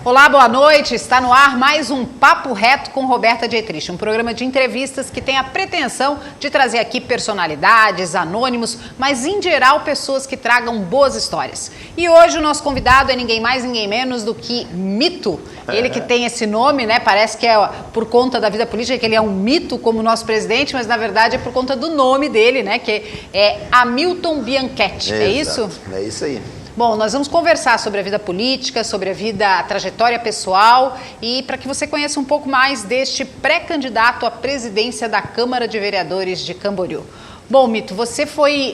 Olá, boa noite. Está no ar mais um Papo Reto com Roberta Dietrich, um programa de entrevistas que tem a pretensão de trazer aqui personalidades, anônimos, mas em geral pessoas que tragam boas histórias. E hoje o nosso convidado é ninguém mais, ninguém menos do que Mito. Ele que tem esse nome, né? Parece que é por conta da vida política, que ele é um mito como nosso presidente, mas na verdade é por conta do nome dele, né? Que é Hamilton Bianchetti. É isso? É isso aí. Bom, nós vamos conversar sobre a vida política, sobre a trajetória pessoal e para que você conheça um pouco mais deste pré-candidato à presidência da Câmara de Vereadores de Camboriú. Bom, Mito, você foi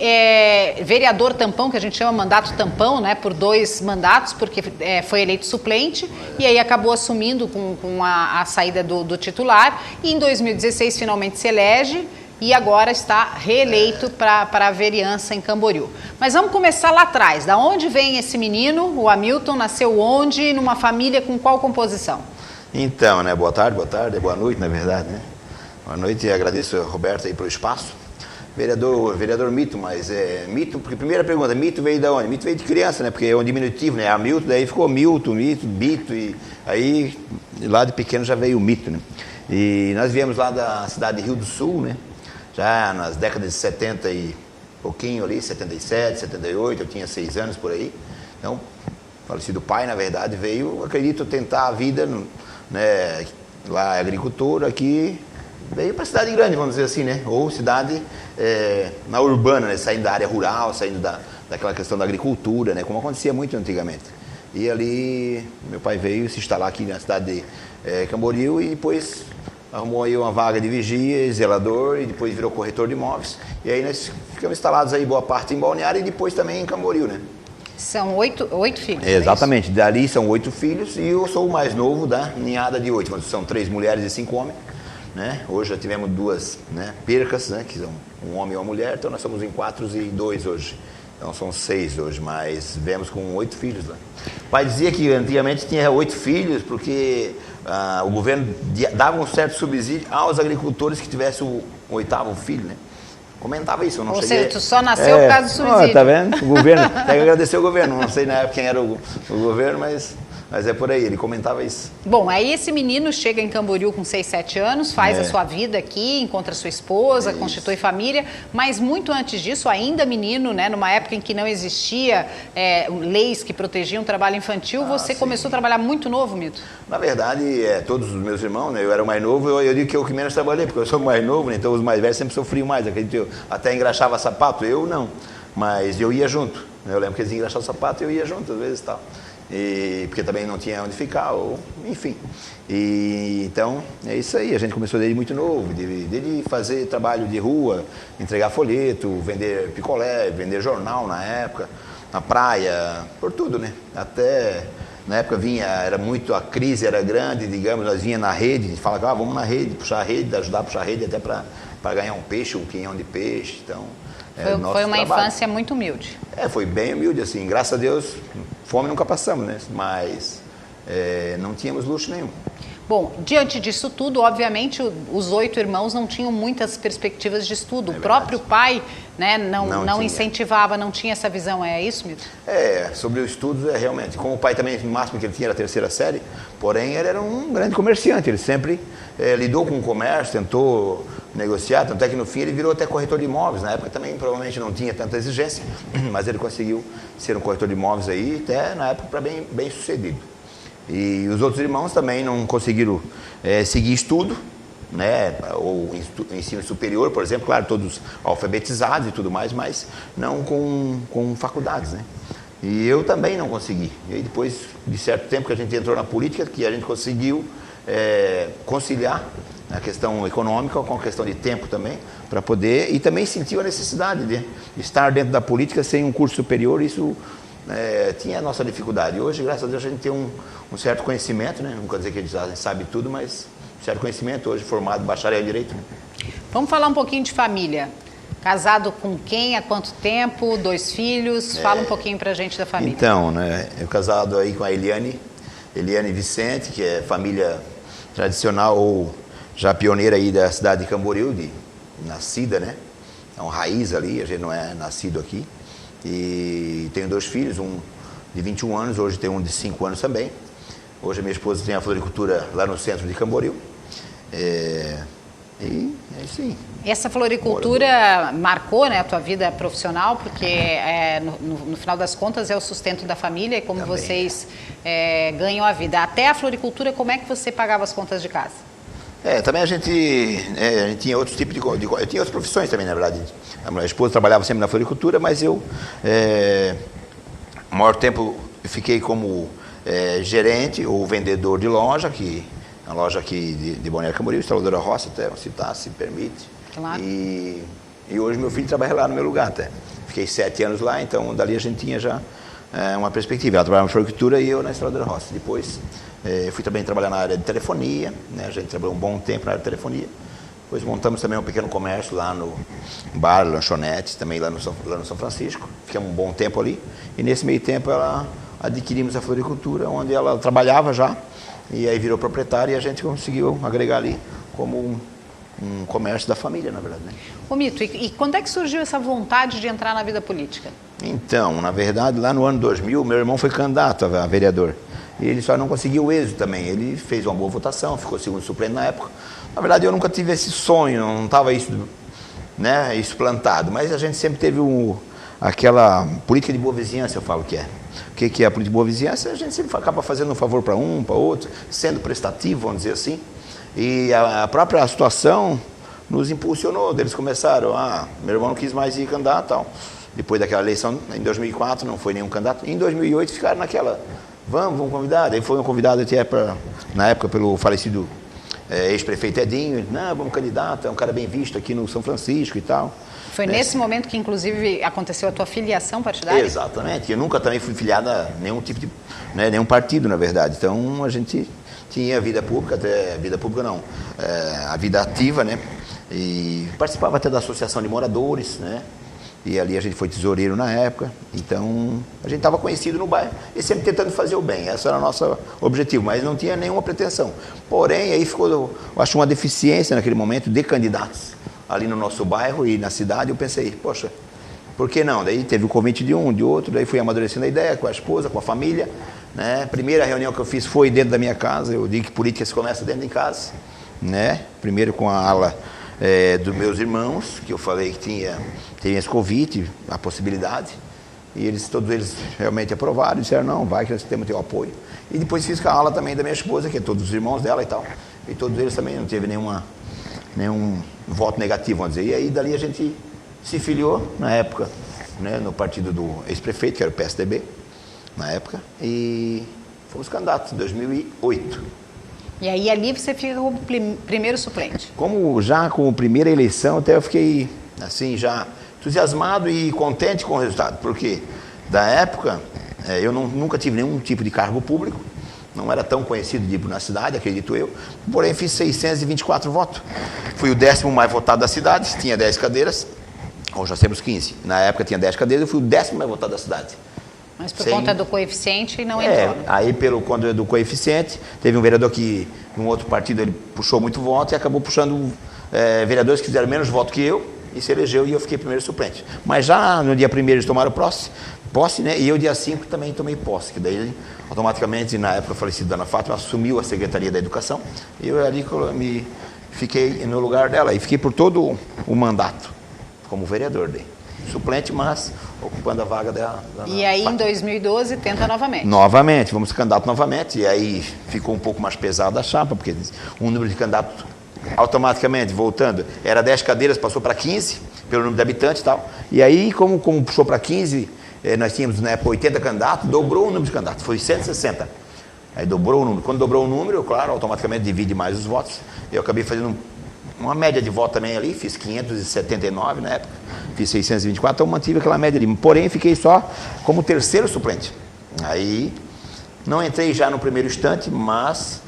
vereador tampão, que a gente chama mandato tampão, né, por 2 mandatos, porque foi eleito suplente e aí acabou assumindo com a saída do titular e em 2016 finalmente se elege. E agora está reeleito para a vereança em Camboriú. Mas vamos começar lá atrás. Da onde vem esse menino, o Hamilton? Nasceu onde? Numa família com qual composição? Então, né? Boa tarde, boa noite, na verdade, né? Boa noite e agradeço a Roberta aí pelo espaço. Vereador Mito, mas Mito, porque primeira pergunta, Mito veio de onde? Mito veio de criança, né? Porque é um diminutivo, né? Hamilton, daí ficou Milton, Mito, Bito, e aí lá de pequeno já veio o Mito, né? E nós viemos lá da cidade de Rio do Sul, né? Já nas décadas de 70 e pouquinho ali, 77, 78, eu tinha 6 anos por aí. Então, falecido pai, na verdade, veio, acredito, tentar a vida, né, lá é agricultor, aqui, veio para cidade grande, vamos dizer assim, né? Ou cidade na urbana, né? Saindo da área rural, saindo daquela questão da agricultura, né? Como acontecia muito antigamente. E ali, meu pai veio se instalar aqui na cidade de Camboriú e depois arrumou aí uma vaga de vigia, zelador e depois virou corretor de imóveis. E aí nós ficamos instalados aí boa parte em Balneário e depois também em Camboriú, né? São 8 filhos. Exatamente. Dali são 8 filhos e eu sou o mais novo da ninhada de 8. São 3 mulheres e 5 homens, né? Hoje já tivemos 2, né, percas, né, que são um homem e uma mulher, então nós somos em 4 e 2 hoje. Então são 6 hoje, mas viemos com 8 filhos lá. O pai dizia que antigamente tinha 8 filhos porque o governo dava um certo subsídio aos agricultores que tivessem o 8º filho, né? Comentava isso, eu não sei. Ou seja, tu só nasceu por causa do subsídio. Tá vendo? O governo, tem que agradecer o governo, não sei na época quem era o governo, mas é por aí, ele comentava isso. Bom, aí esse menino chega em Camboriú com 6, 7 anos, faz a sua vida aqui, encontra sua esposa, constitui família, mas muito antes disso, ainda menino, né, numa época em que não existia leis que protegiam o trabalho infantil, você começou a trabalhar muito novo, Mito? Na verdade, todos os meus irmãos, né, eu era o mais novo, eu digo que eu que menos trabalhei, porque eu sou o mais novo, né, então os mais velhos sempre sofriam mais, acredito eu. Até engraxava sapato, eu não, mas eu ia junto, né, eu lembro que eles engraxavam sapato e eu ia junto, às vezes e tal. Porque também não tinha onde ficar, ou, enfim. Então, é isso aí, a gente começou desde muito novo, desde fazer trabalho de rua, entregar folheto, vender picolé, vender jornal na época, na praia, por tudo, né? Até, na época a crise era grande, digamos, nós vinha na rede, a gente falava, vamos na rede, puxar a rede, ajudar a puxar a rede até para ganhar um peixe, um quinhão de peixe, então... Foi uma infância muito humilde. Foi bem humilde, assim, graças a Deus, fome nunca passamos, né? Mas não tínhamos luxo nenhum. Bom, diante disso tudo, obviamente, os 8 irmãos não tinham muitas perspectivas de estudo. O próprio pai, né, não incentivava, não tinha essa visão, é isso, Mito? Sobre o estudo, realmente. Como o pai também, no máximo que ele tinha era a 3ª série, porém ele era um grande comerciante, ele sempre lidou com o comércio, tentou negociar, tanto é que no fim ele virou até corretor de imóveis. Na época também provavelmente não tinha tanta exigência, mas ele conseguiu ser um corretor de imóveis aí, até na época bem sucedido. E os outros irmãos também não conseguiram seguir estudo, né, ou ensino superior, por exemplo, claro, todos alfabetizados e tudo mais, mas não com faculdades, né? E eu também não consegui. E aí depois de certo tempo que a gente entrou na política, que a gente conseguiu conciliar a questão econômica com a questão de tempo também, para poder, e também sentiu a necessidade de estar dentro da política sem um curso superior, isso tinha a nossa dificuldade. E hoje, graças a Deus, a gente tem um certo conhecimento, né? Não quer dizer que a gente sabe tudo, mas um certo conhecimento, hoje formado bacharel em Direito. Né? Vamos falar um pouquinho de família. Casado com quem, há quanto tempo, 2 filhos, fala um pouquinho pra gente da família. Então, né, eu casado aí com a Eliane Vicente, que é família tradicional ou já pioneira aí da cidade de Camboriú, nascida, né? É uma raiz ali, a gente não é nascido aqui. E tenho 2 filhos, um de 21 anos, hoje tem um de 5 anos também. Hoje a minha esposa tem a floricultura lá no centro de Camboriú. E é isso aí. Essa floricultura marcou, né, a tua vida profissional, porque no final das contas é o sustento da família e como também vocês ganham a vida. Até a floricultura, como é que você pagava as contas de casa? Também a gente tinha outros tipos eu tinha outras profissões também, na verdade. A minha esposa trabalhava sempre na floricultura, mas eu, o maior tempo, fiquei como gerente ou vendedor de loja, a loja aqui de Balneário Camboriú, Instaladora Roça, até citar, se permite. Claro. E hoje meu filho trabalha lá no meu lugar até. Fiquei 7 anos lá, então dali a gente tinha já uma perspectiva. Ela trabalhava na floricultura e eu na Instaladora Roça. Depois fui também trabalhar na área de telefonia, né? A gente trabalhou um bom tempo na área de telefonia. Depois montamos também um pequeno comércio lá no bar, lanchonete, também lá no São Francisco. Ficamos um bom tempo ali. E nesse meio tempo adquirimos a floricultura, onde ela trabalhava já. E aí virou proprietária e a gente conseguiu agregar ali como um comércio da família, na verdade. Né? Ô Mito, e quando é que surgiu essa vontade de entrar na vida política? Então, na verdade, lá no ano 2000, meu irmão foi candidato a vereador. E ele só não conseguiu o êxito também. Ele fez uma boa votação, ficou segundo suplente na época. Na verdade, eu nunca tive esse sonho, não estava isso plantado. Mas a gente sempre teve aquela política de boa vizinhança, eu falo que é. O que é a política de boa vizinhança? A gente sempre acaba fazendo um favor para um, para outro, sendo prestativo, vamos dizer assim. E a própria situação nos impulsionou. Eles começaram, meu irmão não quis mais ir candidato, tal. Depois daquela eleição, em 2004, não foi nenhum candidato. Em 2008 ficaram naquela, vamos convidar. Aí foi um convidado até na época pelo falecido ex-prefeito Edinho. Não, vamos candidato, é um cara bem visto aqui no São Francisco e tal. Foi nesse momento que, inclusive, aconteceu a tua filiação partidária? Exatamente. Eu nunca também fui filiado a nenhum tipo de... nenhum partido, na verdade. Então, a gente tinha vida pública, até... vida pública não. A vida ativa, né? E participava até da associação de moradores, né? E ali a gente foi tesoureiro na época. Então, a gente estava conhecido no bairro e sempre tentando fazer o bem. Esse era o nosso objetivo, mas não tinha nenhuma pretensão. Porém, aí ficou, eu acho, uma deficiência naquele momento de candidatos ali no nosso bairro e na cidade. Eu pensei, poxa, por que não? Daí teve o convite de um, de outro, daí fui amadurecendo a ideia com a esposa, com a família, né? Primeira reunião que eu fiz foi dentro da minha casa. Eu digo que política se começa dentro de casa, né? Primeiro com a ala dos meus irmãos, que eu falei que tinha esse convite, a possibilidade, e todos eles realmente aprovaram, disseram, não, vai que nós temos teu apoio. E depois fiz com a ala também da minha esposa, que é todos os irmãos dela e tal, e todos eles também não teve nenhum voto negativo, vamos dizer. E aí dali a gente se filiou na época, né, no partido do ex-prefeito, que era o PSDB, na época, e fomos candidatos em 2008. E aí ali você fica como primeiro suplente. Já com a primeira eleição, até eu fiquei assim já entusiasmado e contente com o resultado, porque da época eu nunca tive nenhum tipo de cargo público, não era tão conhecido na cidade, acredito eu, porém fiz 624 votos. Fui o 10º mais votado da cidade, tinha 10 cadeiras, hoje já temos 15. Na época tinha 10 cadeiras, eu fui o 10º mais votado da cidade. Mas por conta do coeficiente não entrou. Aí pelo conta do coeficiente, teve um vereador que, num outro partido, ele puxou muito voto e acabou puxando vereadores que fizeram menos voto que eu, e se elegeu, e eu fiquei primeiro suplente. Mas já no dia 1º eles tomaram posse, né? E eu dia 5 também tomei posse, que daí automaticamente, na época, o falecido Dona Fátima assumiu a Secretaria da Educação, e eu ali fiquei no lugar dela, e fiquei por todo o mandato, como vereador daí. Suplente, mas ocupando a vaga dela. E aí, em 2012, tenta novamente? Novamente, vamos candidato novamente, e aí ficou um pouco mais pesado a chapa, porque um número de candidatos automaticamente, voltando, era 10 cadeiras, passou para 15, pelo número de habitantes e tal. E aí, como puxou para 15, nós tínhamos na época 80 candidatos, dobrou o número de candidatos, foi 160. Aí dobrou o número. Quando dobrou o número, claro, automaticamente divide mais os votos. Eu acabei fazendo uma média de voto também ali, fiz 579 na época, fiz 624, então mantive aquela média ali. Porém, fiquei só como terceiro suplente. Aí, não entrei já no primeiro instante, mas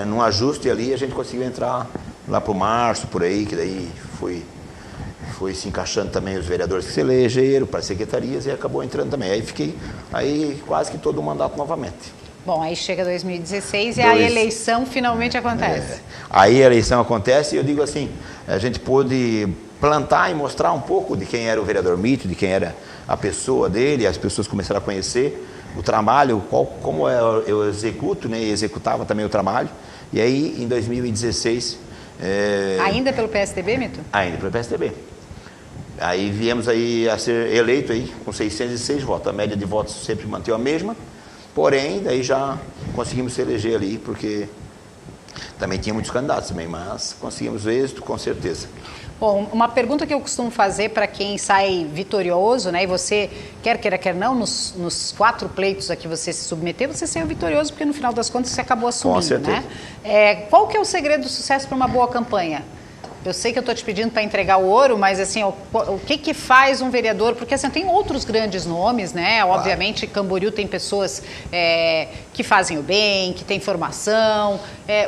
num ajuste ali a gente conseguiu entrar lá para o março, por aí, que daí foi se encaixando também os vereadores que se elegeram para as secretarias e acabou entrando também. Aí fiquei quase que todo o mandato novamente. Bom, aí chega 2016 e a eleição finalmente acontece. Aí a eleição acontece e eu digo assim, a gente pôde plantar e mostrar um pouco de quem era o vereador Mito, de quem era a pessoa dele, as pessoas começaram a conhecer o trabalho, como eu executo, né, e executava também o trabalho. E aí, em 2016... Ainda pelo PSDB, Mito? Ainda pelo PSDB. Aí viemos aí a ser eleito aí com 606 votos. A média de votos sempre manteve a mesma, porém, daí já conseguimos se eleger ali, porque também tinha muitos candidatos também, mas conseguimos êxito com certeza. Bom, uma pergunta que eu costumo fazer para quem sai vitorioso, né? E você, quer queira, quer não, nos 4 pleitos a que você se submeteu, você saiu vitorioso, porque no final das contas você acabou assumindo, com certeza, né? Qual que é o segredo do sucesso para uma boa campanha? Eu sei que eu estou te pedindo para entregar o ouro, mas assim, o que faz um vereador? Porque assim, tem outros grandes nomes, né? Obviamente, Camboriú tem pessoas que fazem o bem, que têm formação.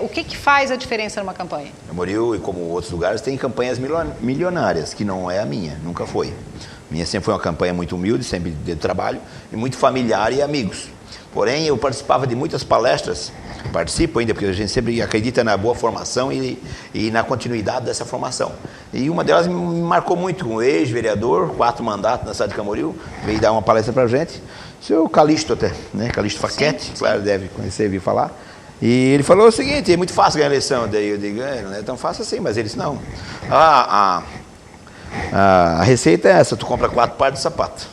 O que faz a diferença numa campanha? Camboriú, e como outros lugares, tem campanhas milionárias, que não é a minha, nunca foi. A minha sempre foi uma campanha muito humilde, sempre de trabalho, e muito familiar e amigos. Porém, eu participava de muitas palestras, participo ainda, porque a gente sempre acredita na boa formação e na continuidade dessa formação. E uma delas me marcou muito, um ex-vereador, 4 mandatos na cidade de Camboriú, veio dar uma palestra para a gente, o seu Calixto até, né? Calixto Faquete, claro, deve conhecer, vir falar. E ele falou o seguinte: é muito fácil ganhar a eleição. Daí eu digo, não é tão fácil assim, mas ele disse, não. A receita é essa, tu compra 4 pares de sapato.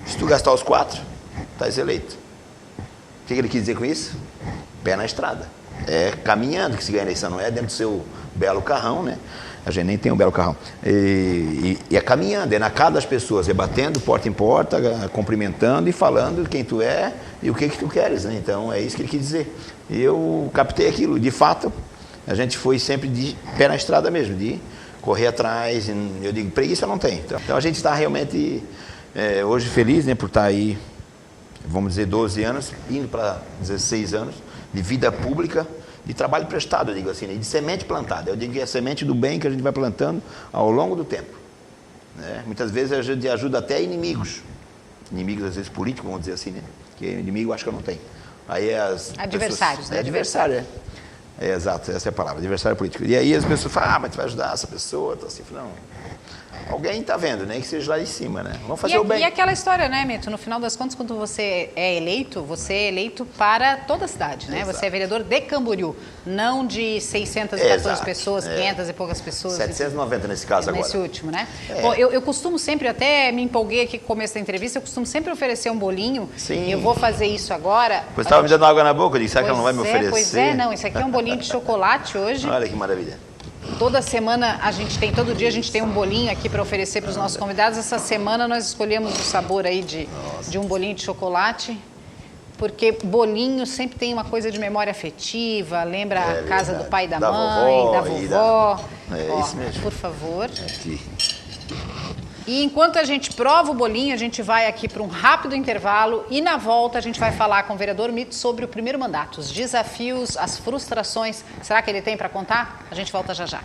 Se tu gastar os 4, estás eleito. O que ele quis dizer com isso? Pé na estrada. É caminhando que se ganha a eleição, não é dentro do seu belo carrão, né? A gente nem tem um belo carrão. E é caminhando, é na casa das pessoas, é batendo porta em porta, cumprimentando e falando quem tu é e o que tu queres, né? Então é isso que ele quis dizer. E eu captei aquilo. De fato, a gente foi sempre de pé na estrada mesmo, de correr atrás. Eu digo, preguiça não tem. Então a gente está realmente hoje feliz, né, por estar aí, vamos dizer, 12 anos, indo para 16 anos de vida pública, de trabalho prestado, eu digo assim, né? De semente plantada. Eu digo que é a semente do bem que a gente vai plantando ao longo do tempo, né? Muitas vezes a gente ajuda até inimigos, às vezes políticos, vamos dizer assim, né? Que inimigo acho que eu não tenho. Aí adversários, né? Adversário, exato, essa é a palavra, adversário político. E aí as pessoas falam, mas tu vai ajudar essa pessoa? Então, assim, não. Alguém está vendo, né? Que seja lá em cima, né? Vamos fazer o bem. E aquela história, né, Mito? No final das contas, quando você é eleito para toda a cidade, né? Exato. Você é vereador de Camboriú, não de 614 pessoas, 500 e poucas pessoas. 790 nesse caso agora. Nesse último, né? Bom, eu costumo sempre, até me empolguei aqui com o começo da entrevista, eu costumo sempre oferecer um bolinho. Sim. Eu vou fazer isso agora. Pois estava me dando água na boca, eu disse, será que ela não vai me oferecer? Pois não, isso aqui é um bolinho de chocolate hoje. Olha que maravilha. Toda semana todo dia a gente tem um bolinho aqui para oferecer para os nossos convidados. Essa semana nós escolhemos o sabor aí de um bolinho de chocolate, porque bolinho sempre tem uma coisa de memória afetiva, lembra a casa do pai e da mãe, da vovó. Isso mesmo. Por favor. Aqui. E enquanto a gente prova o bolinho, a gente vai aqui para um rápido intervalo e na volta a gente vai falar com o vereador Mito sobre o primeiro mandato, os desafios, as frustrações. Será que ele tem para contar? A gente volta já já.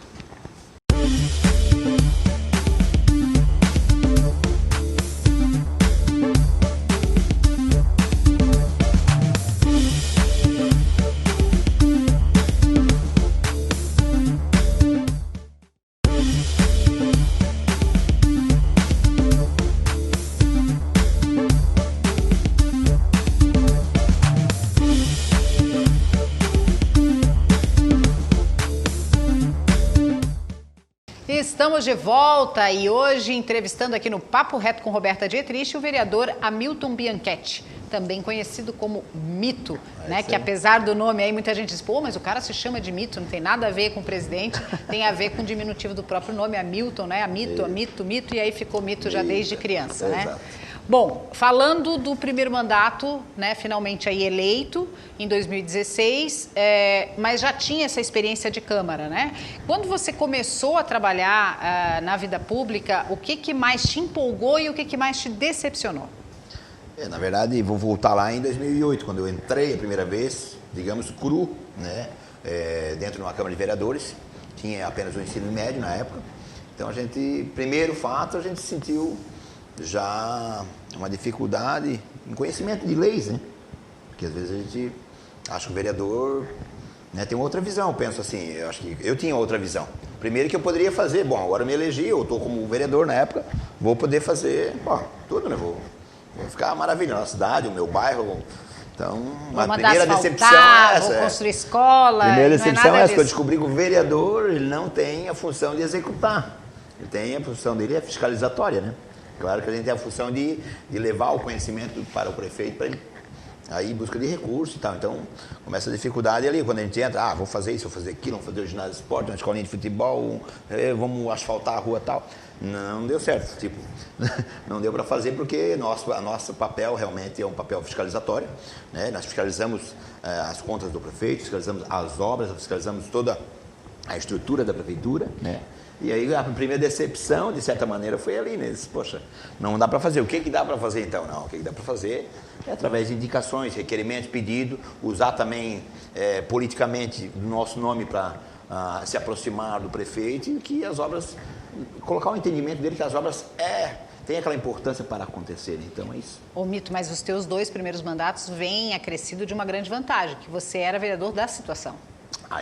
Estamos de volta e hoje entrevistando aqui no Papo Reto com Roberta Dietrich o vereador Hamilton Bianchetti, também conhecido como Mito, né? Que apesar do nome aí, muita gente diz, pô, mas o cara se chama de Mito, não tem nada a ver com o presidente, tem a ver com o diminutivo do próprio nome, Hamilton, né? Mito, e aí ficou Mito já desde criança, né? Exato. Bom, falando do primeiro mandato, né, finalmente aí eleito em 2016, mas já tinha essa experiência de Câmara, né? Quando você começou a trabalhar na vida pública, o que mais te empolgou e o que mais te decepcionou? Na verdade, vou voltar lá em 2008, quando eu entrei a primeira vez, digamos, cru, né, dentro de uma Câmara de Vereadores, tinha apenas o ensino médio na época, então a gente, primeiro fato, a gente sentiu já uma dificuldade em conhecimento de leis, né? Porque às vezes a gente acha que o vereador, né, tem outra visão, eu penso assim, eu acho que eu tinha outra visão. Primeiro que eu poderia fazer, bom, agora eu me elegi, eu estou como vereador na época, vou poder fazer, tudo, né? Vou vou ficar maravilhoso, a cidade, o meu bairro. Então, Vou a mandar primeira asfaltar, decepção é essa. vou construir escola. A primeira não decepção nada é essa, que eu disso. descobri que o vereador ele não tem a função de executar. Ele tem a função dele é fiscalizatória, né? Claro que a gente tem a função de levar o conhecimento para o prefeito, para ele aí busca de recursos e tal. Então, começa a dificuldade ali, quando a gente entra, vou fazer isso, vou fazer aquilo, vamos fazer o ginásio de esporte, uma escolinha de futebol, vamos asfaltar a rua e tal. Não deu certo, tipo, não deu para fazer porque nosso papel realmente é um papel fiscalizatório, né? Nós fiscalizamos as contas do prefeito, fiscalizamos as obras, fiscalizamos toda a estrutura da prefeitura, né? E aí a primeira decepção, de certa maneira, foi ali, né? Poxa, não dá para fazer. O que dá para fazer então? Não, o que dá para fazer é através de indicações, requerimentos, pedido, usar também politicamente o nosso nome para se aproximar do prefeito e que as obras, colocar o entendimento dele que as obras têm aquela importância para acontecerem. Então é isso. Ô Mito, mas os teus 2 primeiros mandatos vêm acrescido de uma grande vantagem, que você era vereador da situação.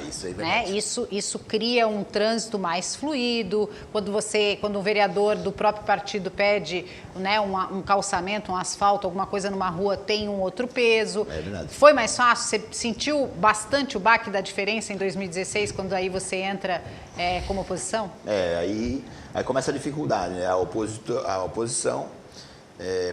Isso é verdade. Né? Isso cria um trânsito mais fluido. Quando um vereador do próprio partido pede, né, um calçamento, um asfalto, alguma coisa numa rua, tem um outro peso. É verdade. Foi mais fácil? Você sentiu bastante o baque da diferença em 2016, quando aí você entra como oposição? Aí começa a dificuldade, né? A oposição.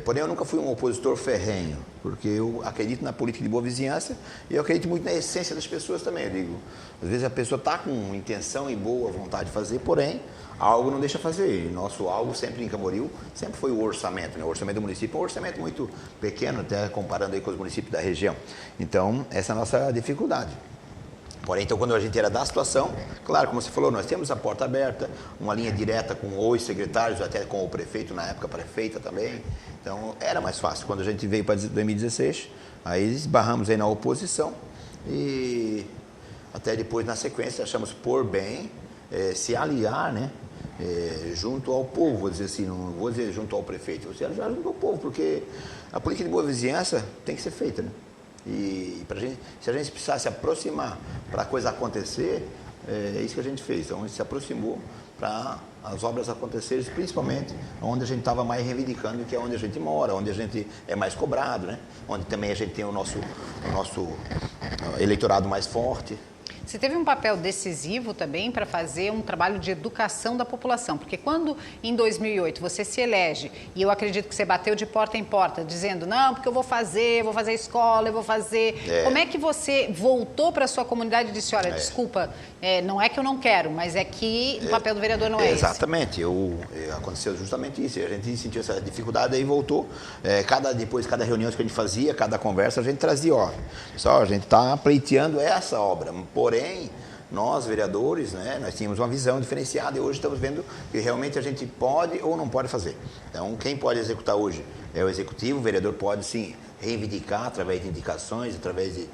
Porém, eu nunca fui um opositor ferrenho, porque eu acredito na política de boa vizinhança e eu acredito muito na essência das pessoas também. Eu digo, às vezes a pessoa está com intenção e boa vontade de fazer, porém, algo não deixa fazer. E nosso algo sempre em Camboriú sempre foi o orçamento, né? O orçamento do município é um orçamento muito pequeno, até comparando aí com os municípios da região. Então, essa é a nossa dificuldade. Porém, então, quando a gente era da situação, claro, como você falou, nós temos a porta aberta, uma linha direta com os secretários, até com o prefeito, na época prefeita também. Então, era mais fácil. Quando a gente veio para 2016, aí esbarramos aí na oposição e até depois, na sequência, achamos por bem se aliar, né? Junto ao povo, vou dizer assim, não vou dizer junto ao prefeito, você aliar junto ao povo, porque a política de boa vizinhança tem que ser feita, né? E se a gente precisar se aproximar para a coisa acontecer, é isso que a gente fez. Então, a gente se aproximou para as obras acontecerem, principalmente onde a gente estava mais reivindicando, que é onde a gente mora, onde a gente é mais cobrado, né? Onde também a gente tem o nosso eleitorado mais forte. Você teve um papel decisivo também para fazer um trabalho de educação da população, porque quando em 2008 você se elege, e eu acredito que você bateu de porta em porta, dizendo, não, porque eu vou fazer escola, eu vou fazer... Como é que você voltou para a sua comunidade e disse, olha, desculpa, não é que eu não quero, mas é que o papel do vereador não é esse? Exatamente, aconteceu justamente isso, a gente sentiu essa dificuldade e voltou. Depois, cada reunião que a gente fazia, cada conversa, a gente trazia, pessoal, a gente está pleiteando essa obra, porém, nós, vereadores, né, nós tínhamos uma visão diferenciada e hoje estamos vendo que realmente a gente pode ou não pode fazer. Então, quem pode executar hoje é o executivo, o vereador pode sim reivindicar através de indicações, através de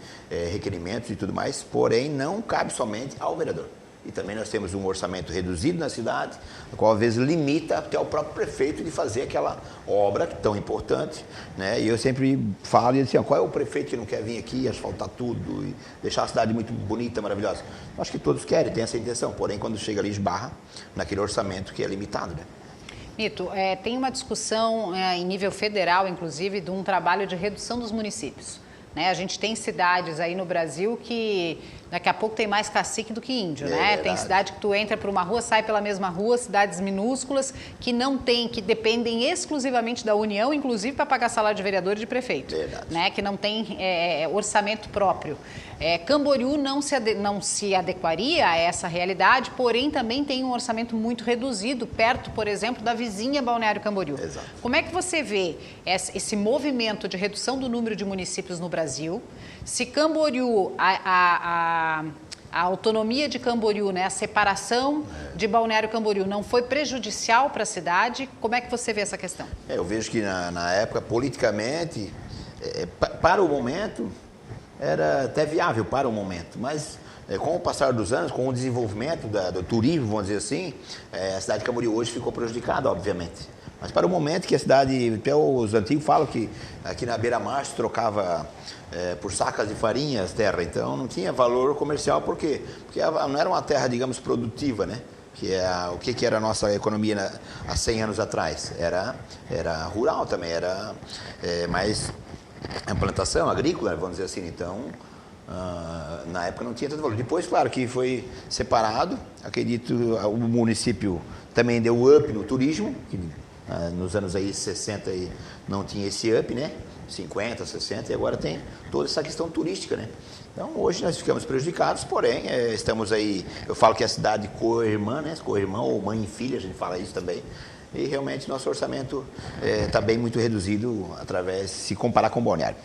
requerimentos e tudo mais, porém não cabe somente ao vereador. E também nós temos um orçamento reduzido na cidade, o qual às vezes limita até o próprio prefeito de fazer aquela obra tão importante, né? E eu sempre falo assim, qual é o prefeito que não quer vir aqui asfaltar tudo e deixar a cidade muito bonita, maravilhosa? Acho que todos querem, têm essa intenção, porém quando chega ali esbarra naquele orçamento que é limitado, né? Mito, tem uma discussão em nível federal, inclusive, de um trabalho de redução dos municípios. Né? A gente tem cidades aí no Brasil que daqui a pouco tem mais cacique do que índio, né? Verdade. Tem cidade que tu entra por uma rua, sai pela mesma rua, cidades minúsculas que não tem, que dependem exclusivamente da União, inclusive para pagar salário de vereador e de prefeito. Verdade. Né? Que não tem orçamento próprio. Camboriú não se adequaria a essa realidade, porém também tem um orçamento muito reduzido, perto, por exemplo, da vizinha Balneário Camboriú. Exato. Como é que você vê esse movimento de redução do número de municípios no Brasil? Se Camboriú, a autonomia de Camboriú, né, a separação de Balneário Camboriú não foi prejudicial para a cidade, como é que você vê essa questão? Eu vejo que na época, politicamente, para o momento, era até viável para o momento, mas com o passar dos anos, com o desenvolvimento do turismo, vamos dizer assim, a cidade de Camboriú hoje ficou prejudicada, obviamente. Mas para o momento que a cidade, até os antigos falam que aqui na beira-mar se trocava por sacas de farinha as terras, então não tinha valor comercial, por quê? Porque não era uma terra, digamos, produtiva, né? que é o que era a nossa economia há 100 anos atrás. Era rural também, era mais a plantação agrícola, vamos dizer assim. Então, na época não tinha tanto valor. Depois, claro, que foi separado. Acredito, o município também deu up no turismo, que nos anos aí 60 não tinha esse up, né? 50, 60, e agora tem toda essa questão turística, né? Então, hoje nós ficamos prejudicados, porém, estamos aí, eu falo que é a cidade co-irmã, né? Co-irmã ou mãe e filha, a gente fala isso também. E realmente nosso orçamento está bem muito reduzido se comparar com o Balneário.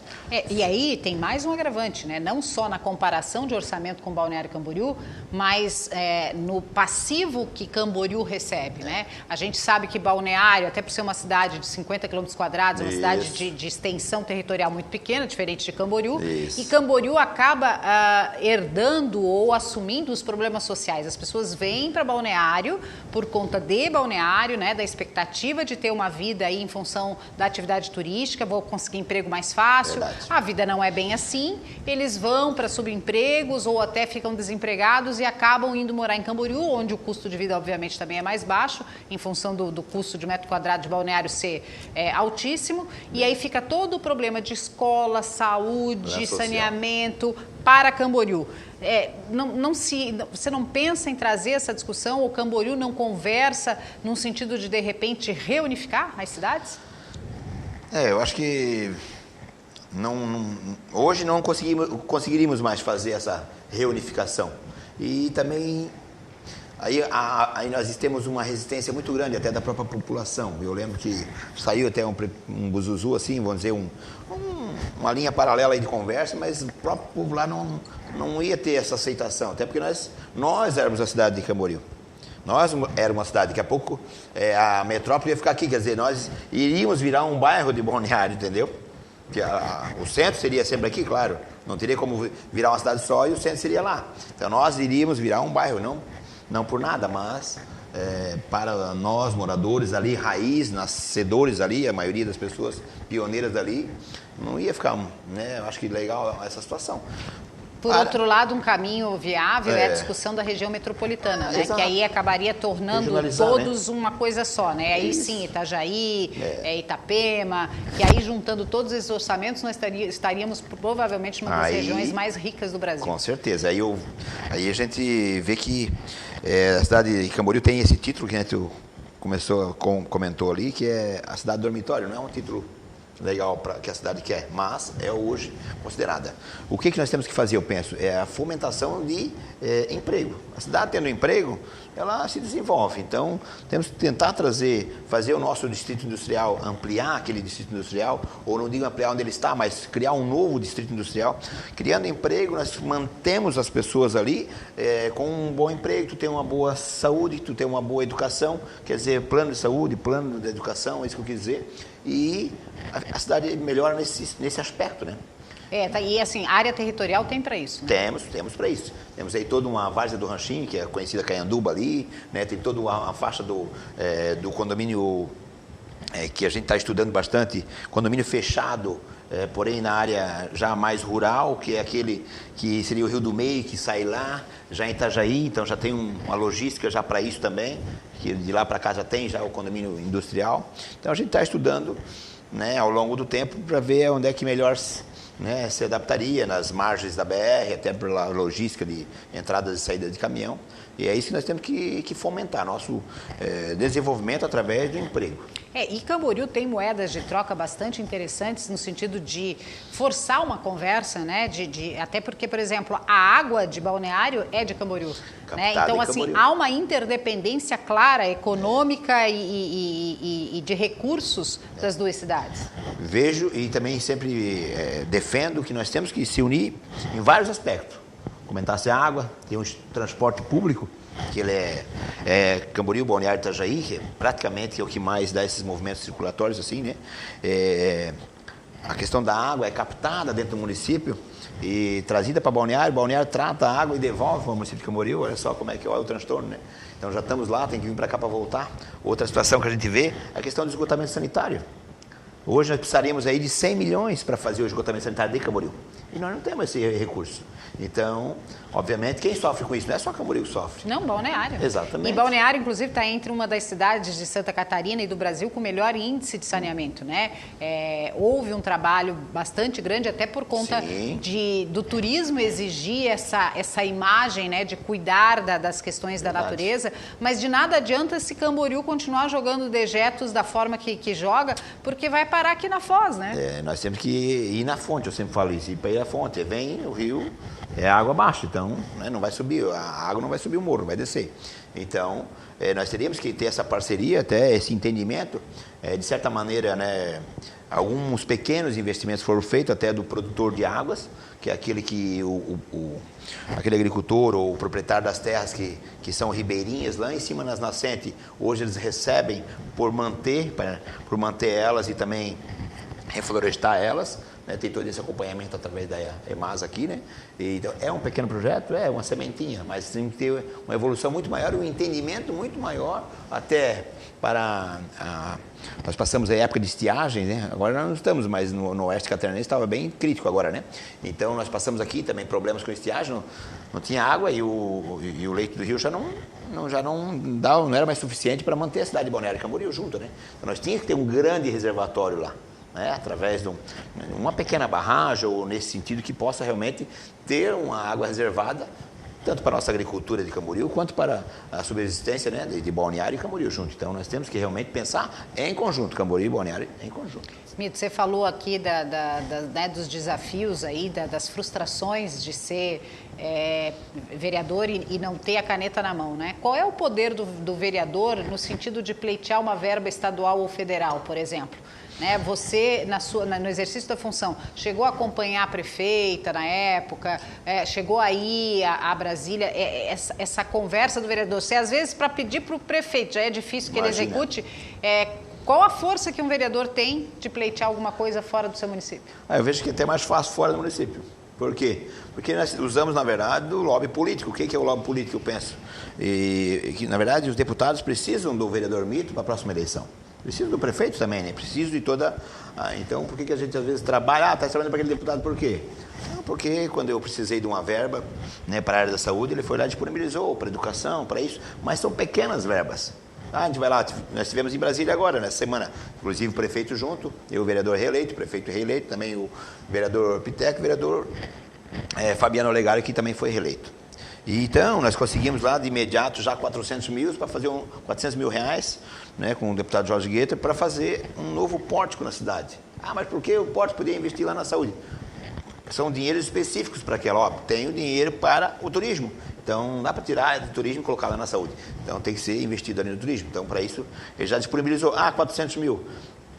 E aí tem mais um agravante, né? Não só na comparação de orçamento com Balneário Camboriú, mas no passivo que Camboriú recebe, né? A gente sabe que Balneário, até por ser uma cidade de 50 km², é uma cidade de extensão territorial muito pequena, diferente de Camboriú, e Camboriú acaba herdando ou assumindo os problemas sociais. As pessoas vêm para Balneário por conta de Balneário, né? Da expectativa de ter uma vida aí em função da atividade turística, vou conseguir emprego mais fácil. Verdade. A vida não é bem assim, eles vão para subempregos ou até ficam desempregados e acabam indo morar em Camboriú, onde o custo de vida obviamente também é mais baixo, em função do custo de metro quadrado de Balneário ser altíssimo, e aí fica todo o problema de escola, saúde, saneamento para Camboriú. Você não pensa em trazer essa discussão, ou Camboriú não conversa num sentido de repente, reunificar as cidades? Eu acho que hoje não conseguiríamos mais fazer essa reunificação. E também, aí nós temos uma resistência muito grande até da própria população. Eu lembro que saiu até um buzuzu, assim, vamos dizer, uma linha paralela aí de conversa, mas o próprio povo lá não ia ter essa aceitação, até porque nós éramos a cidade de Camboriú. Nós éramos uma cidade, daqui a pouco a metrópole ia ficar aqui, quer dizer, nós iríamos virar um bairro de Balneário, entendeu? Que o centro seria sempre aqui, claro, não teria como virar uma cidade só e o centro seria lá. Então nós iríamos virar um bairro, não por nada, mas para nós moradores ali, raiz, nascedores ali, a maioria das pessoas pioneiras dali, não ia ficar, né? Eu acho que legal essa situação. Por outro lado, um caminho viável é a discussão da região metropolitana, né? Que aí acabaria tornando todos, né, uma coisa só, né? Aí sim, Itajaí, Itapema, que aí juntando todos esses orçamentos nós estaríamos provavelmente numa das regiões mais ricas do Brasil. Com certeza. Aí a gente vê que a cidade de Camboriú tem esse título que a gente comentou ali, que é a cidade dormitório, não é um título legal que a cidade quer, mas é hoje considerada. O que nós temos que fazer, eu penso, é a fomentação de emprego. A cidade tendo emprego, ela se desenvolve. Então, temos que tentar fazer o nosso distrito industrial, ampliar aquele distrito industrial, ou não digo ampliar onde ele está, mas criar um novo distrito industrial. Criando emprego, nós mantemos as pessoas ali com um bom emprego, tu tem uma boa saúde, tu tem uma boa educação, quer dizer, plano de saúde, plano de educação, é isso que eu quis dizer. E a cidade melhora nesse aspecto, né? E assim, a área territorial tem para isso, né? Temos para isso. Temos aí toda uma várzea do Ranchinho, que é conhecida Caianduba ali, né? Tem toda uma faixa do condomínio que a gente está estudando bastante, condomínio fechado, porém na área já mais rural, que é aquele que seria o Rio do Meio, que sai lá, já em Itajaí, então já tem uma logística já para isso também, que de lá para cá já tem já o condomínio industrial. Então a gente está estudando, né, ao longo do tempo para ver onde é que melhor se adaptaria, nas margens da BR, até pela logística de entradas e saídas de caminhão. E é isso que nós temos que fomentar, nosso desenvolvimento através do emprego. E Camboriú tem moedas de troca bastante interessantes no sentido de forçar uma conversa, né? Até porque, por exemplo, a água de Balneário é de Camboriú. Né? Então, assim, Camboriú. Há uma interdependência clara, econômica e de recursos das duas cidades. Vejo e também sempre defendo que nós temos que se unir em vários aspectos. Comentasse a água, tem um transporte público, que ele Camboriú, Balneário, Itajaí, que praticamente é o que mais dá esses movimentos circulatórios, assim, né? A questão da água é captada dentro do município e trazida para Balneário, Balneário trata a água e devolve para o município de Camboriú, olha só como é que é o transtorno, né? Então já estamos lá, tem que vir para cá para voltar. Outra situação que a gente vê é a questão do esgotamento sanitário. Hoje nós precisaríamos aí de 100 milhões para fazer o esgotamento sanitário de Camboriú. E nós não temos esse recurso. Então, obviamente, quem sofre com isso não é só Camboriú que sofre. Não, Balneário. Exatamente. E Balneário, inclusive, está entre uma das cidades de Santa Catarina e do Brasil com melhor índice de saneamento, né? Houve um trabalho bastante grande, até por conta do turismo exigir essa imagem, né, de cuidar das questões da natureza, mas de nada adianta se Camboriú continuar jogando dejetos da forma que joga, porque vai parar aqui na Foz, né? Nós temos que ir na fonte, eu sempre falo isso, ir para ir à fonte. Vem o rio, é água abaixo, então, né, não vai subir, a água não vai subir o morro, vai descer. Então, nós teríamos que ter essa parceria, até esse entendimento, de certa maneira, né, alguns pequenos investimentos foram feitos até do produtor de águas, que é aquele que aquele agricultor ou proprietário das terras que são ribeirinhas lá em cima nas nascentes, hoje eles recebem por manter elas e também reflorestar elas, né? Tem todo esse acompanhamento através da EMAS aqui, né? Então, é um pequeno projeto, é uma sementinha, mas tem que ter uma evolução muito maior, um entendimento muito maior, até para nós passamos a época de estiagem, né? Agora nós não estamos, mas no oeste catarinense estava bem crítico agora, né? Então nós passamos aqui também problemas com estiagem, não tinha água e o leito do rio já não era mais suficiente para manter a cidade de Balneário Camboriú junto, né? Então nós tínhamos que ter um grande reservatório lá, né, através de uma pequena barragem ou nesse sentido que possa realmente ter uma água reservada tanto para a nossa agricultura de Camboriú quanto para a subsistência, né, de Balneário e Camboriú junto. Então nós temos que realmente pensar em conjunto, Camboriú e Balneário em conjunto. Mito, você falou aqui né, dos desafios aí, das frustrações de ser vereador e não ter a caneta na mão, né? Qual é o poder do vereador no sentido de pleitear uma verba estadual ou federal, por exemplo? Né, você, no exercício da função, chegou a acompanhar a prefeita na época, chegou aí a Brasília, essa conversa do vereador, se às vezes para pedir para o prefeito já é difícil que ele execute, qual a força que um vereador tem de pleitear alguma coisa fora do seu município? Eu vejo que é até mais fácil fora do município. Por quê? Porque nós usamos, na verdade, o lobby político. O que é o lobby político, eu penso? E que, na verdade, os deputados precisam do vereador Mito para a próxima eleição. Preciso do prefeito também, né? Preciso de toda... então, por que a gente às vezes trabalha... está trabalhando para aquele deputado por quê? Não, porque quando eu precisei de uma verba, né, para a área da saúde, ele foi lá e disponibilizou para educação, para isso. Mas são pequenas verbas. A gente vai lá, nós estivemos em Brasília agora, nessa semana, inclusive o prefeito junto, eu, o vereador reeleito, o prefeito reeleito, também o vereador Piteco, o vereador Fabiano Olegário, que também foi reeleito. E então, nós conseguimos lá de imediato já 400 mil para fazer 400 mil reais, né, com o deputado Jorge Guetta, para fazer um novo pórtico na cidade. Mas por que o pórtico poderia investir lá na saúde? São dinheiros específicos para aquela, tem o dinheiro para o turismo. Então, não dá para tirar do turismo e colocar lá na saúde. Então, tem que ser investido ali no turismo. Então, para isso, ele já disponibilizou, 400 mil.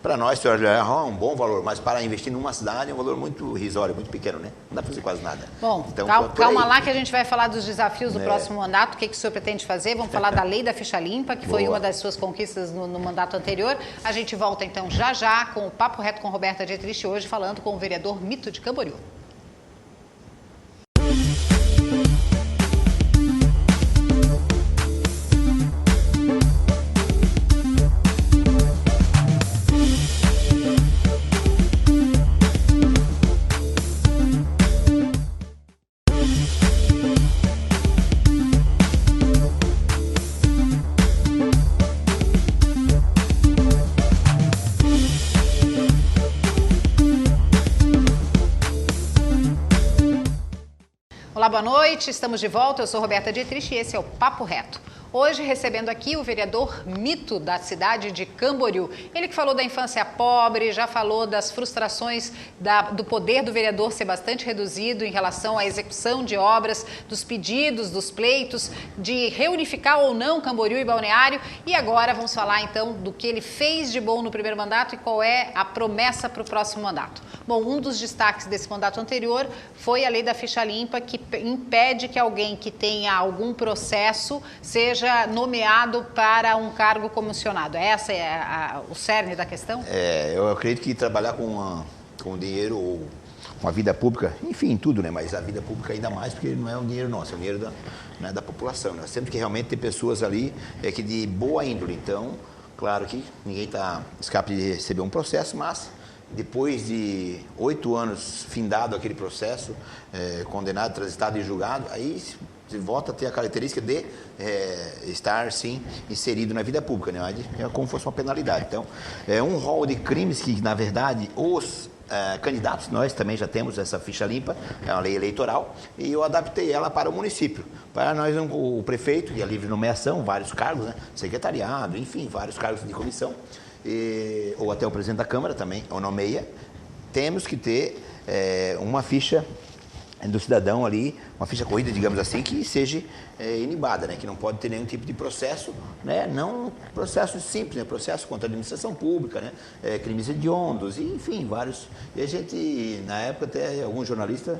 Para nós, senhor, é um bom valor, mas para investir numa cidade é um valor muito irrisório, muito pequeno, né? Não dá para fazer quase nada. Bom, então, calma lá que a gente vai falar dos desafios do próximo mandato, o que o senhor pretende fazer. Vamos falar da lei da ficha limpa, que foi uma das suas conquistas no mandato anterior. A gente volta, então, já com o Papo Reto com Roberta Dietrich, hoje falando com o vereador Mito de Camboriú. Olá, boa noite, estamos de volta, eu sou Roberta Dietrich e esse é o Papo Reto. Hoje recebendo aqui o vereador Mito da cidade de Camboriú. Ele que falou da infância pobre, já falou das frustrações do poder do vereador ser bastante reduzido em relação à execução de obras, dos pedidos, dos pleitos, de reunificar ou não Camboriú e Balneário. E agora vamos falar então do que ele fez de bom no primeiro mandato e qual é a promessa para o próximo mandato. Bom, um dos destaques desse mandato anterior foi a lei da ficha limpa, que impede que alguém que tenha algum processo seja nomeado para um cargo comissionado. Essa é o cerne da questão? Eu acredito que trabalhar com dinheiro ou uma vida pública, enfim, tudo, né? Mas a vida pública ainda mais, porque não é um dinheiro nosso, é um dinheiro da população. Nós temos que realmente ter pessoas ali que de boa índole. Então, claro que ninguém está escape de receber um processo, mas depois de 8 anos findado aquele processo, condenado, transitado e julgado, aí você volta a ter a característica de estar, sim, inserido na vida pública, né? É como se fosse uma penalidade. Então, é um rol de crimes que, na verdade, os candidatos, nós também já temos essa ficha limpa, é uma lei eleitoral, e eu adaptei ela para o município. Para nós, o prefeito, e a livre nomeação, vários cargos, né? Secretariado, enfim, vários cargos de comissão, ou até o presidente da Câmara também, ou nomeia, temos que ter uma ficha do cidadão ali, uma ficha corrida, digamos assim, que seja inibada, né? Que não pode ter nenhum tipo de processo, né? Não processo simples, né? Processo contra a administração pública, né? Crimes hediondos, e, enfim, vários. E a gente, na época, até algum jornalista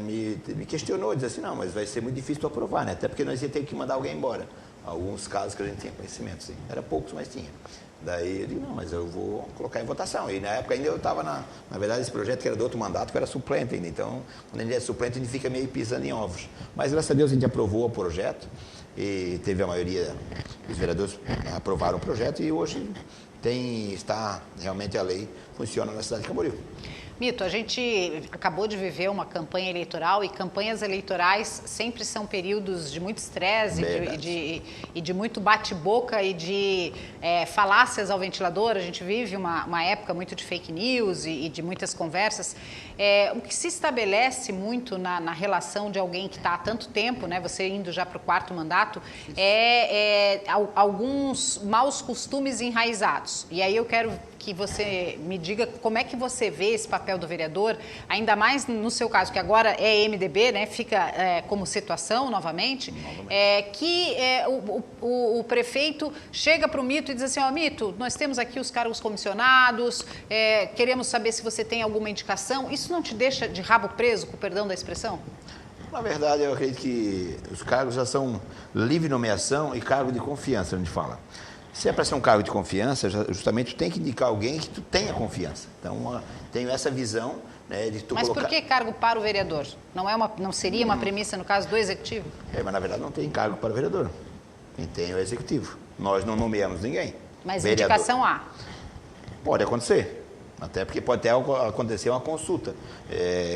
me questionou, disse assim, não, mas vai ser muito difícil tu aprovar, né? Até porque nós ia ter que mandar alguém embora. Alguns casos que a gente tinha conhecimento, sim. Era poucos, mas tinha. Daí eu digo, não, mas eu vou colocar em votação. E na época ainda eu estava, na verdade, esse projeto que era do outro mandato, que era suplente ainda. Então, quando a gente é suplente, a gente fica meio pisando em ovos. Mas, graças a Deus, a gente aprovou o projeto e teve a maioria dos vereadores aprovaram o projeto e hoje está realmente a lei funciona na cidade de Camboriú. Mito, a gente acabou de viver uma campanha eleitoral e campanhas eleitorais sempre são períodos de muito estresse e de muito bate-boca e de falácias ao ventilador. A gente vive uma época muito de fake news e de muitas conversas. O que se estabelece muito na relação de alguém que está há tanto tempo, né, você indo já para o 4º mandato, alguns maus costumes enraizados. E aí eu quero que você me diga como é que você vê esse papel do vereador, ainda mais no seu caso, que agora é MDB, né, fica como situação novamente, o prefeito chega para o Mito e diz assim, ó, Mito, nós temos aqui os cargos comissionados, queremos saber se você tem alguma indicação. Isso não te deixa de rabo preso, com o perdão da expressão? Na verdade, eu acredito que os cargos já são livre nomeação e cargo de confiança, a gente fala. Se é para ser um cargo de confiança, justamente tu tem que indicar alguém que tu tenha confiança. Então, tenho essa visão, né, de tu Mas colocar... por que cargo para o vereador? Não seria uma premissa, no caso, do executivo? Mas na verdade não tem cargo para o vereador. Quem tem é o executivo. Nós não nomeamos ninguém. Mas vereador. Indicação há? Pode acontecer. Até porque pode até acontecer uma consulta.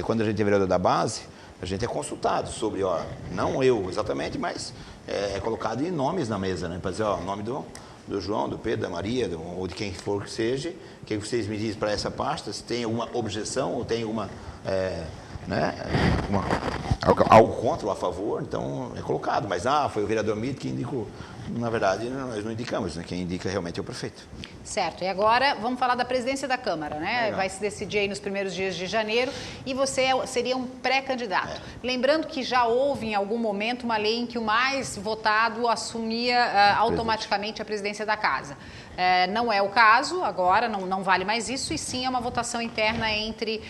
Quando a gente é vereador da base, a gente é consultado sobre, não eu exatamente, mas é colocado em nomes na mesa, né? Para dizer, o nome do João, do Pedro, da Maria, ou de quem for que seja, o que vocês me dizem para essa pasta, se tem alguma objeção ou tem alguma, algo contra ou a favor, então é colocado. Mas, foi o vereador Mito que indicou. Na verdade, nós não indicamos, né? Quem indica realmente é o prefeito. Certo, e agora vamos falar da presidência da Câmara, né? Legal. Vai se decidir aí nos primeiros dias de janeiro e você seria um pré-candidato. Lembrando que já houve em algum momento uma lei em que o mais votado assumia automaticamente a presidência da casa. Não é o caso agora, não vale mais isso, e sim é uma votação interna entre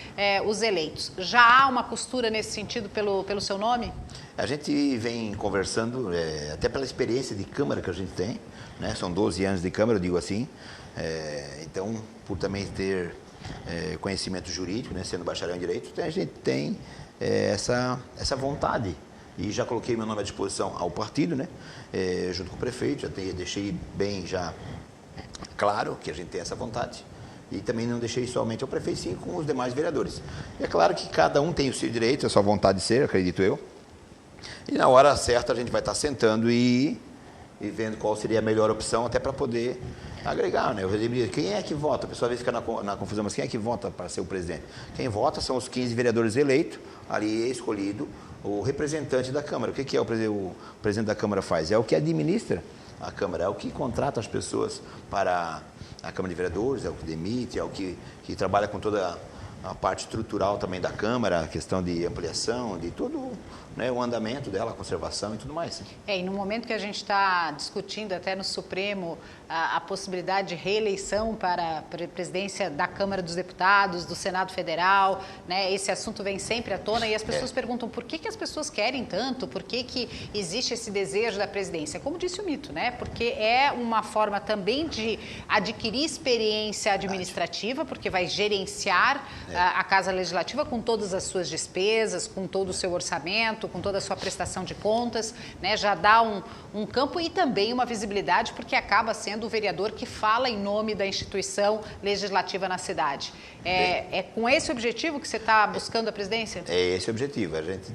os eleitos. Já há uma costura nesse sentido pelo seu nome? A gente vem conversando, até pela experiência de Câmara que a gente tem, né? São 12 anos de Câmara, eu digo assim, então, por também ter conhecimento jurídico, né? Sendo bacharel em Direito, a gente tem essa vontade. E já coloquei meu nome à disposição ao partido, né? Junto com o prefeito, deixei bem já claro que a gente tem essa vontade. E também não deixei somente ao prefeito, sim, com os demais vereadores. É claro que cada um tem o seu direito, a sua vontade de ser, acredito eu. E na hora certa a gente vai estar sentando e vendo qual seria a melhor opção até para poder agregar, né? Quem é que vota? A pessoa às vezes fica na confusão, mas quem é que vota para ser o presidente? Quem vota são os 15 vereadores eleitos, ali é escolhido o representante da Câmara. O que é o presidente da Câmara faz? É o que administra a Câmara, é o que contrata as pessoas para a Câmara de Vereadores, é o que demite, é o que trabalha com toda a parte estrutural também da Câmara, a questão de ampliação, de tudo, né, o andamento dela, a conservação e tudo mais. E no momento que a gente está discutindo até no Supremo a possibilidade de reeleição para a presidência da Câmara dos Deputados, do Senado Federal, né, esse assunto vem sempre à tona e as pessoas perguntam por que as pessoas querem tanto, por que existe esse desejo da presidência. Como disse o Mito, né, porque é uma forma também de adquirir experiência administrativa, porque vai gerenciar a Casa Legislativa com todas as suas despesas, com todo o seu orçamento, com toda a sua prestação de contas, né? Já dá um campo e também uma visibilidade, porque acaba sendo o vereador que fala em nome da instituição legislativa na cidade. É com esse objetivo que você está buscando a presidência? É esse o objetivo, a gente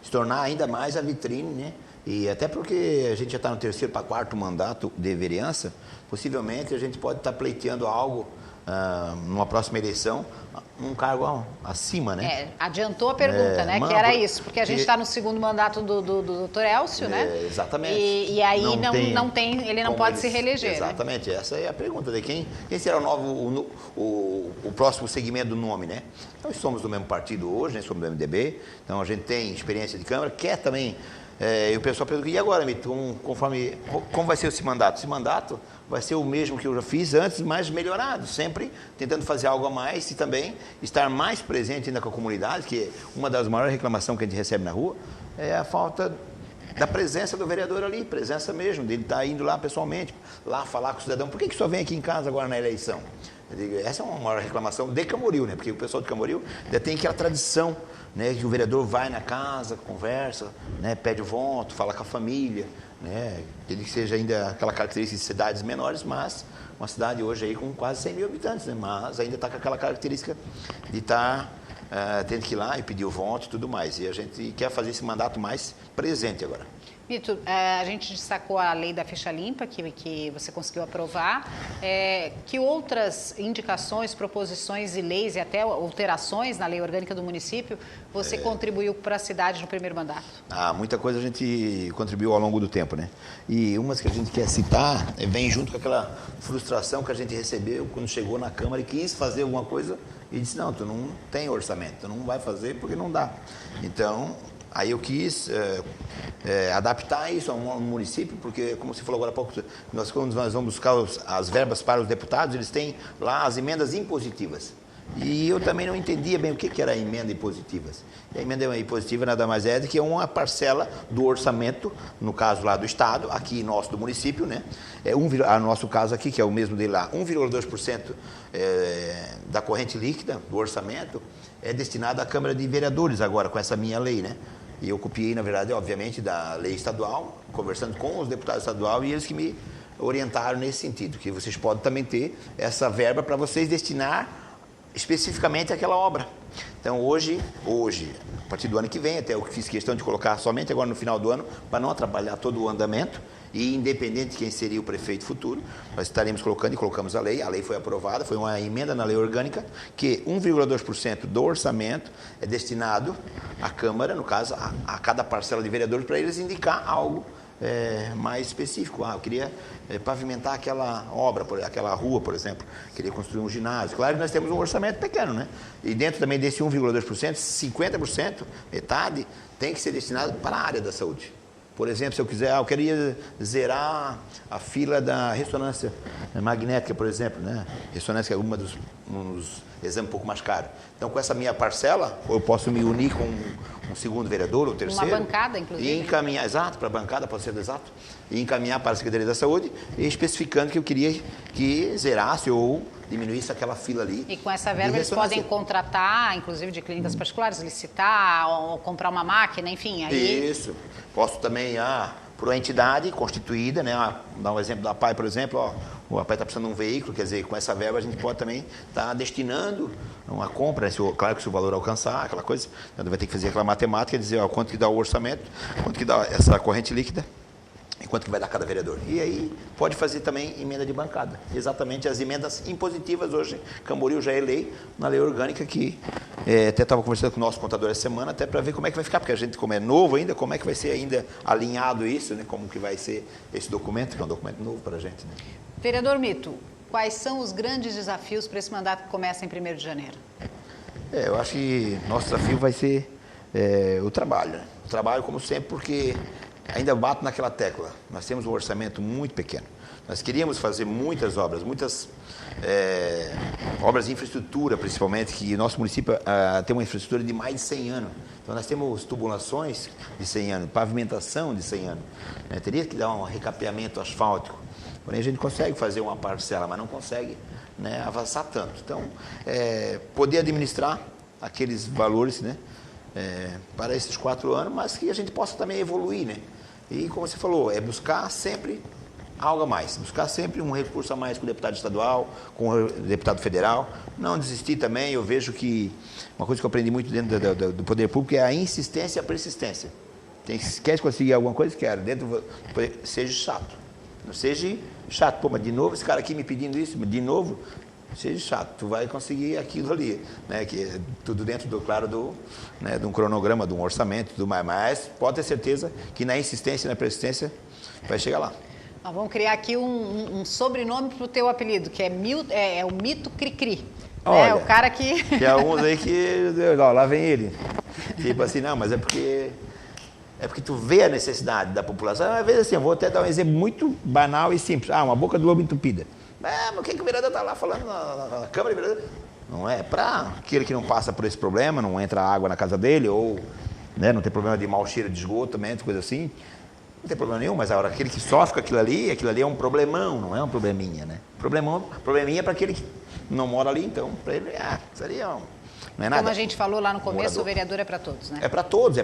se tornar ainda mais a vitrine, né? E até porque a gente já está no 3º para 4º mandato de vereança, possivelmente a gente pode estar pleiteando algo numa próxima eleição, um cargo acima, né? Adiantou a pergunta, né? Que era isso, porque a gente está no 2º mandato do Dr. Elcio, né? Exatamente. E aí ele não pode se reeleger. Exatamente, né? Essa é a pergunta de quem será o próximo segmento do nome, né? Nós somos do mesmo partido hoje, né? Somos do MDB, então a gente tem experiência de Câmara, quer também. E o pessoal pergunta, e agora, Mito, como vai ser esse mandato? Esse mandato vai ser o mesmo que eu já fiz antes, mas melhorado, sempre tentando fazer algo a mais e também estar mais presente ainda com a comunidade, que uma das maiores reclamações que a gente recebe na rua é a falta da presença do vereador ali, presença mesmo, dele estar indo lá pessoalmente, lá falar com o cidadão. Por que só vem aqui em casa agora na eleição? Eu digo, essa é uma maior reclamação de Camboriú, né? Porque o pessoal de Camboriú já tem aquela tradição, né? Que o vereador vai na casa, conversa, né? Pede o voto, fala com a família, né? Ele que seja ainda aquela característica de cidades menores, mas uma cidade hoje aí com quase 100 mil habitantes, né? Mas ainda está com aquela característica de estar tendo que ir lá e pedir o voto e tudo mais. E a gente quer fazer esse mandato mais presente agora. Mito, a gente destacou a lei da ficha limpa, que você conseguiu aprovar. Que outras indicações, proposições e leis e até alterações na lei orgânica do município você contribuiu para a cidade no primeiro mandato? Muita coisa a gente contribuiu ao longo do tempo, né? E umas que a gente quer citar vem junto com aquela frustração que a gente recebeu quando chegou na Câmara e quis fazer alguma coisa e disse, não, tu não tem orçamento, tu não vai fazer porque não dá. Então, aí eu quis adaptar isso a um município, porque, como você falou agora há pouco, quando nós vamos buscar as verbas para os deputados, eles têm lá as emendas impositivas. E eu também não entendia bem o que era a emenda impositivas. E a emenda impositiva nada mais é do que uma parcela do orçamento, no caso lá do Estado, aqui nosso do município, né? No nosso caso aqui, que é o mesmo dele lá, 1,2% da corrente líquida do orçamento é destinado à Câmara de Vereadores agora, com essa minha lei, né? E eu copiei, na verdade, obviamente, da lei estadual, conversando com os deputados estaduais e eles que me orientaram nesse sentido, que vocês podem também ter essa verba para vocês destinar especificamente àquela obra. Então, hoje, a partir do ano que vem, até eu fiz questão de colocar somente agora no final do ano, para não atrapalhar todo o andamento, e independente de quem seria o prefeito futuro, nós estaremos colocando e colocamos a lei foi aprovada, foi uma emenda na lei orgânica, que 1,2% do orçamento é destinado à Câmara, no caso, a cada parcela de vereadores, para eles indicar algo mais específico. Eu queria pavimentar aquela obra, aquela rua, por exemplo, queria construir um ginásio. Claro que nós temos um orçamento pequeno, né? E dentro também desse 1,2%, 50%, metade, tem que ser destinado para a área da saúde. Por exemplo, se eu quiser, eu queria zerar a fila da ressonância magnética, por exemplo, né? Ressonância é um dos exames um pouco mais caros. Então, com essa minha parcela, eu posso me unir com um segundo vereador ou terceiro. Uma bancada, inclusive. E encaminhar, exato, para a bancada, pode ser exato, e encaminhar para a Secretaria da Saúde, especificando que eu queria que zerasse ou diminuísse aquela fila ali. E com essa verba eles podem contratar, inclusive de clínicas particulares, licitar, ou comprar uma máquina, enfim. Aí... Isso. Posso também, por uma entidade constituída, né? Dar um exemplo da PAI, por exemplo, o PAI está precisando de um veículo, quer dizer, com essa verba a gente pode também estar destinando uma compra, né? Claro que se o valor alcançar, aquela coisa, vai ter que fazer aquela matemática, dizer quanto que dá o orçamento, quanto que dá essa corrente líquida, e quanto que vai dar cada vereador. E aí pode fazer também emenda de bancada. Exatamente as emendas impositivas hoje, Camboriú já é lei, na lei orgânica que até estava conversando com o nosso contador essa semana, até para ver como é que vai ficar, porque a gente, como é novo ainda, como é que vai ser ainda alinhado isso, né? Como que vai ser esse documento, que é um documento novo para a gente. Né? Vereador Mito, quais são os grandes desafios para esse mandato que começa em 1º de janeiro? Eu acho que nosso desafio vai ser o trabalho. Né? O trabalho, como sempre, porque ainda bato naquela tecla. Nós temos um orçamento muito pequeno. Nós queríamos fazer muitas obras de infraestrutura, principalmente, que nosso município tem uma infraestrutura de mais de 100 anos. Então, nós temos tubulações de 100 anos, pavimentação de 100 anos. Teria que dar um recapeamento asfáltico. Porém, a gente consegue fazer uma parcela, mas não consegue, né, avançar tanto. Então, poder administrar aqueles valores, né, para esses 4 anos, mas que a gente possa também evoluir, né? E, como você falou, buscar sempre algo a mais, buscar sempre um recurso a mais com o deputado estadual, com o deputado federal, não desistir também. Eu vejo que uma coisa que eu aprendi muito dentro do poder público é a insistência e a persistência. Quer conseguir alguma coisa? Quero. Seja chato. Não seja chato. Pô, mas de novo esse cara aqui me pedindo isso, de novo, seja chato. Tu vai conseguir aquilo ali, né? Que é tudo dentro, né, de um cronograma, de um orçamento, tudo mais. Mas pode ter certeza que na insistência e na persistência vai chegar lá. Nós vamos criar aqui um sobrenome para o teu apelido, que é o Mito Cri-Cri. Olha, o cara que... Tem alguns aí que... lá vem ele. Tipo assim, não, mas é porque tu vê a necessidade da população. Às vezes assim, eu vou até dar um exemplo muito banal e simples. Uma boca do lobo entupida. Mas o que o vereador está lá falando na Câmara de Vereadores? Não é para aquele que não passa por esse problema, não entra água na casa dele, ou, né, não tem problema de mau cheiro de esgotamento, coisa assim. Não tem problema nenhum, mas agora aquele que sofre com aquilo ali é um problemão, não é um probleminha, né? Probleminha para aquele que não mora ali, então, para ele, seria não é nada. Como a gente falou lá no começo, o vereador é para todos, né? É para todos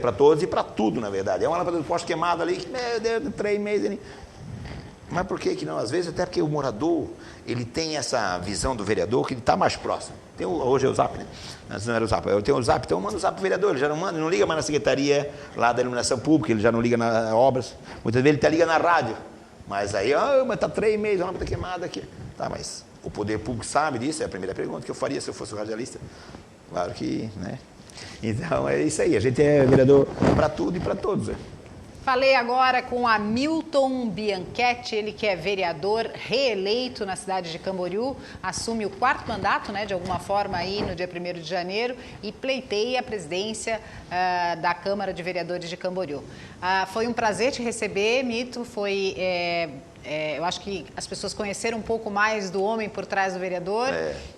e para tudo, na verdade. É uma lâmpada do poste queimada ali, que, meu Deus, 3 meses ali. Mas por que não? Às vezes até porque o morador, ele tem essa visão do vereador que ele está mais próximo. Hoje é o Zap, né? Antes não era o Zap. Eu tenho o Zap, então eu mando o Zap pro vereador. Ele já não manda, não liga mais na secretaria lá da iluminação pública, ele já não liga nas obras. Muitas vezes ele até liga na rádio. Mas aí, mas está 3 meses, a lâmpada queimada aqui. Tá, mas o poder público sabe disso? É a primeira pergunta que eu faria se eu fosse o radialista. Claro que, né? Então é isso aí, a gente é vereador para tudo e para todos, né? Falei agora com Hamilton Bianchetti, ele que é vereador reeleito na cidade de Camboriú, assume o 4º mandato, né, de alguma forma aí no dia 1º de janeiro e pleiteia a presidência da Câmara de Vereadores de Camboriú. Foi um prazer te receber, Mito, eu acho que as pessoas conheceram um pouco mais do homem por trás do vereador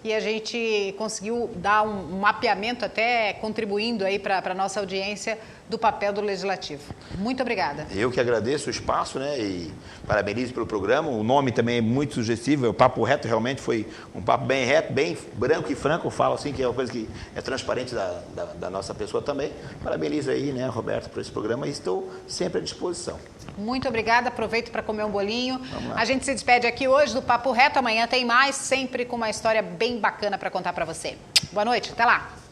e a gente conseguiu dar um mapeamento até contribuindo aí para a nossa audiência do papel do Legislativo. Muito obrigada. Eu que agradeço o espaço, né, e parabenizo pelo programa. O nome também é muito sugestivo, o Papo Reto realmente foi um papo bem reto, bem branco e franco, eu falo assim, que é uma coisa que é transparente da nossa pessoa também. Parabenizo aí, né, Roberto, por esse programa e estou sempre à disposição. Muito obrigada, aproveito para comer um bolinho. A gente se despede aqui hoje do Papo Reto, amanhã tem mais, sempre com uma história bem bacana para contar para você. Boa noite, até lá!